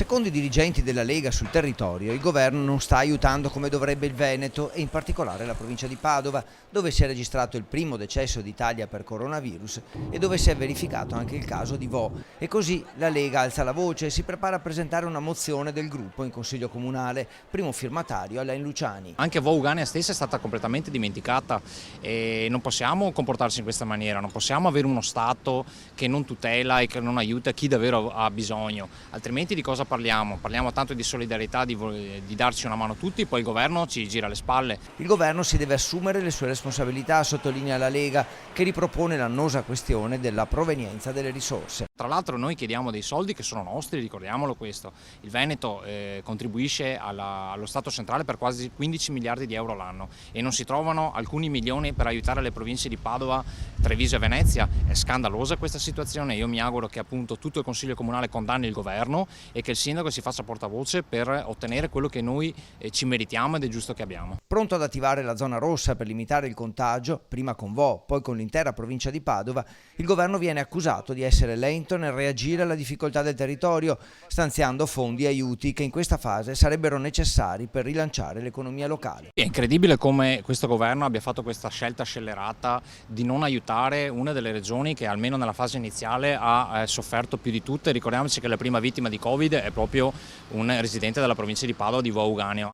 Secondo i dirigenti della Lega sul territorio, il governo non sta aiutando come dovrebbe il Veneto e in particolare la provincia di Padova, dove si è registrato il primo decesso d'Italia per coronavirus e dove si è verificato anche il caso di Vo. E così la Lega alza la voce e si prepara a presentare una mozione del gruppo in Consiglio Comunale, primo firmatario Alain Luciani. Anche Vo Ugania stessa è stata completamente dimenticata e non possiamo comportarsi in questa maniera, non possiamo avere uno Stato che non tutela e che non aiuta chi davvero ha bisogno, altrimenti di cosa parliamo? Parliamo tanto di solidarietà, di darci una mano tutti, poi il governo ci gira le spalle. Il governo si deve assumere le sue responsabilità, sottolinea la Lega, che ripropone l'annosa questione della provenienza delle risorse. Tra l'altro noi chiediamo dei soldi che sono nostri, ricordiamolo questo. Il Veneto contribuisce allo Stato centrale per quasi 15 miliardi di euro l'anno e non si trovano alcuni milioni per aiutare le province di Padova, Treviso e Venezia. È scandalosa questa situazione. Io mi auguro che appunto tutto il Consiglio Comunale condanni il governo e che il sindaco si faccia portavoce per ottenere quello che noi ci meritiamo ed è giusto che abbiamo. Pronto ad attivare la zona rossa per limitare il contagio, prima con Vo, poi con l'intera provincia di Padova, il governo viene accusato di essere lento nel reagire alla difficoltà del territorio, stanziando fondi e aiuti che in questa fase sarebbero necessari per rilanciare l'economia locale. È incredibile come questo governo abbia fatto questa scelta scellerata di non aiutare una delle regioni che almeno nella fase iniziale ha sofferto più di tutte. Ricordiamoci che la prima vittima di Covid è proprio un residente della provincia di Padova, di Vo Ugania.